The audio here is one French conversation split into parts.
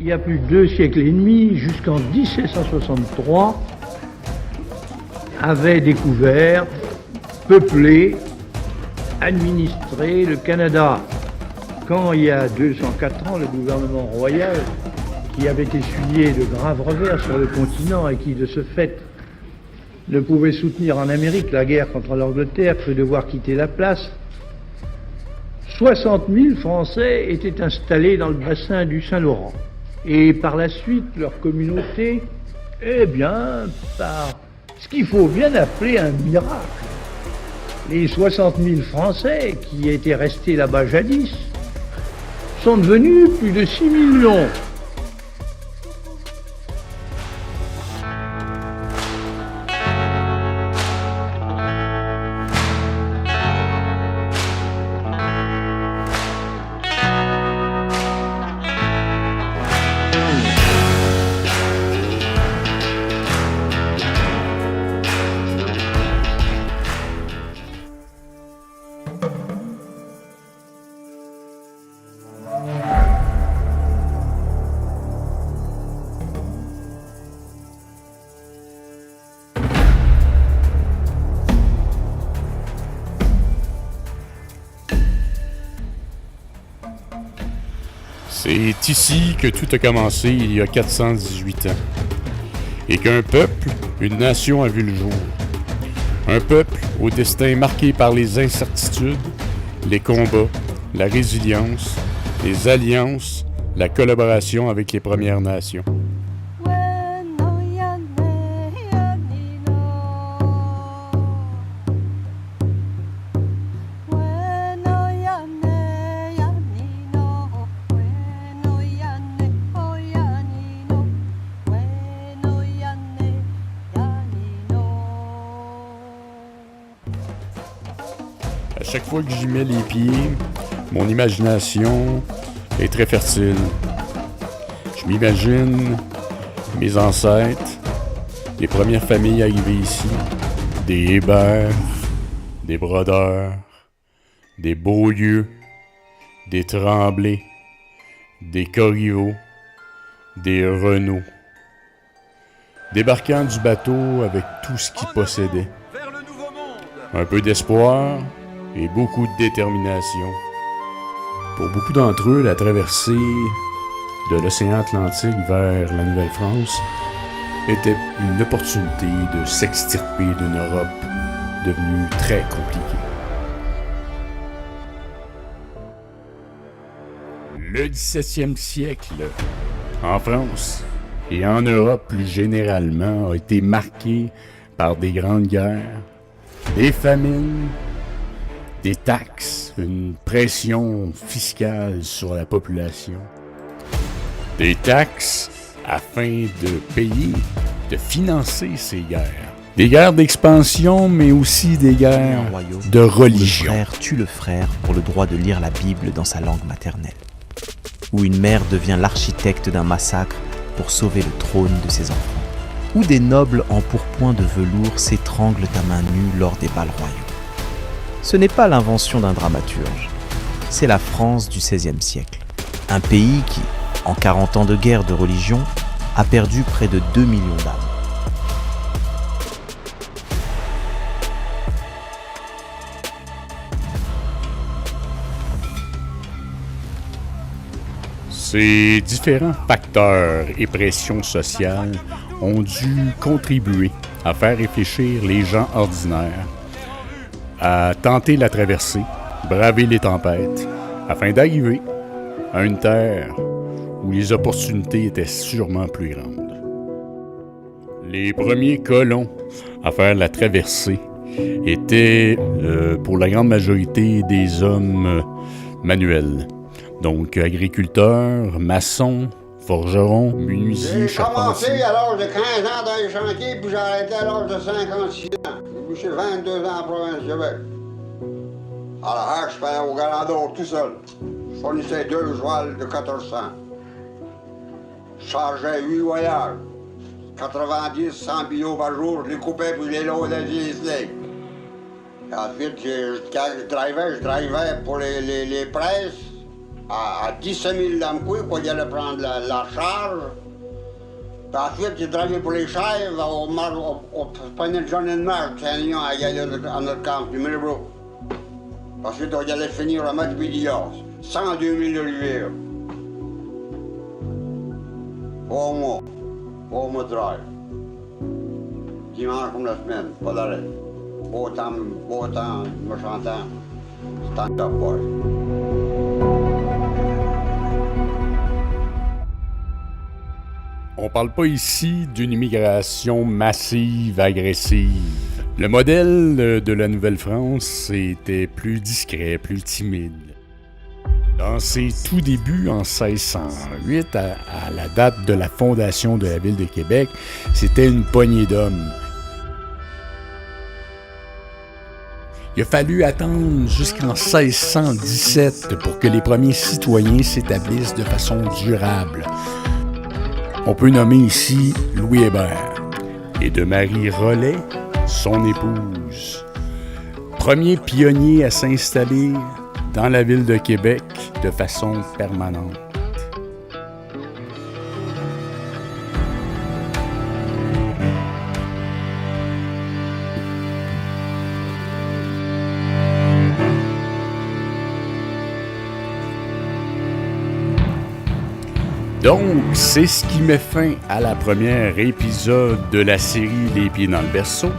il y a plus de 2 siècles et demi, jusqu'en 1763, avait découvert, peuplé, administré le Canada. Quand il y a 204 ans, le gouvernement royal, qui avait essuyé de graves revers sur le continent et qui, de ce fait, ne pouvait soutenir en Amérique la guerre contre l'Angleterre, crut devoir quitter la place, 60 000 Français étaient installés dans le bassin du Saint-Laurent. Et par la suite, leur communauté, par ce qu'il faut bien appeler un miracle, les 60 000 Français qui étaient restés là-bas jadis sont devenus plus de 6 millions. C'est ici que tout a commencé il y a 418 ans. Et qu'un peuple, une nation a vu le jour. Un peuple au destin marqué par les incertitudes, les combats, la résilience, les alliances, la collaboration avec les Premières Nations. À chaque fois que j'y mets les pieds, mon imagination est très fertile. Je m'imagine mes ancêtres, les premières familles arrivées ici, des Hébert, des Brodeurs, des Beaulieu, des Tremblay, des Corriveau, des Renault, débarquant du bateau avec tout ce qu'ils possédaient. Un peu d'espoir et beaucoup de détermination. Pour beaucoup d'entre eux, la traversée de l'océan Atlantique vers la Nouvelle-France était une opportunité de s'extirper d'une Europe devenue très compliquée. Le 17e siècle, en France et en Europe plus généralement, a été marqué par des grandes guerres, des famines, des taxes, une pression fiscale sur la population. Des taxes afin de payer, de financer ces guerres. Des guerres d'expansion, mais aussi des guerres de religion. Le frère tue le frère pour le droit de lire la Bible dans sa langue maternelle. Où une mère devient l'architecte d'un massacre pour sauver le trône de ses enfants. Où des nobles en pourpoint de velours s'étranglent à main nue lors des bals royaux. Ce n'est pas l'invention d'un dramaturge, c'est la France du XVIe siècle. Un pays qui, en 40 ans de guerre de religion, a perdu près de 2 millions d'âmes. Ces différents facteurs et pressions sociales ont dû contribuer à faire réfléchir les gens ordinaires à tenter la traversée, braver les tempêtes, afin d'arriver à une terre où les opportunités étaient sûrement plus grandes. Les premiers colons à faire la traversée étaient, pour la grande majorité, des hommes manuels. Donc agriculteurs, maçons, forgerons, menuisiers, charpentiers. J'ai commencé à l'âge de 15 ans dans les chantiers, puis j'ai arrêté à l'âge de 56 ans. J'ai bouché 22 ans en province de Québec. À la hache, je faisais au Galandon tout seul. Je fournissais 2 jouals de 1400. Je chargeais 8 voyages. 90, 100 billots par jour, je les coupais puis je les loadais sur les snakes. Ensuite, quand je drivais pour les presses. à 17 000 d'Amqui, quoi, il allait prendre la charge. Puis ensuite, il travaillait pour les chèvres, on prenait le journée de marche, c'est un lion à y aller à notre camp du Millbrook. Ensuite, on y allait finir à Matouillias, 102 000 oliviers. Au mois de travail. Dimanche comme la semaine, pas d'arrêt. Beau temps, méchant temps, stand-up boy. On parle pas ici d'une immigration massive, agressive. Le modèle de la Nouvelle-France était plus discret, plus timide. Dans ses tout débuts, en 1608, à la date de la fondation de la ville de Québec, c'était une poignée d'hommes. Il a fallu attendre jusqu'en 1617 pour que les premiers citoyens s'établissent de façon durable. On peut nommer ici Louis Hébert et de Marie Rollet, son épouse. Premier pionnier à s'installer dans la ville de Québec de façon permanente. Donc, c'est ce qui met fin à la première épisode de la série Les Pieds dans le berceau.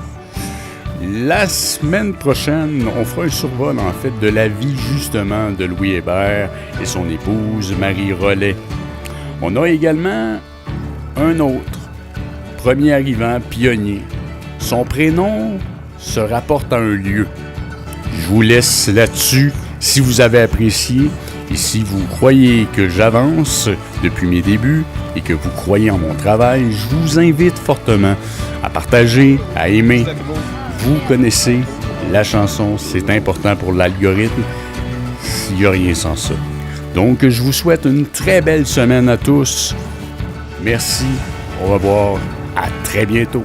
La semaine prochaine, on fera un survol, en fait, de la vie, justement, de Louis Hébert et son épouse, Marie Rollet. On a également un autre, premier arrivant, pionnier. Son prénom se rapporte à un lieu. Je vous laisse là-dessus si vous avez apprécié. Et si vous croyez que j'avance depuis mes débuts et que vous croyez en mon travail, je vous invite fortement à partager, à aimer. Vous connaissez la chanson, c'est important pour l'algorithme. Il n'y a rien sans ça. Donc, je vous souhaite une très belle semaine à tous. Merci, au revoir, à très bientôt.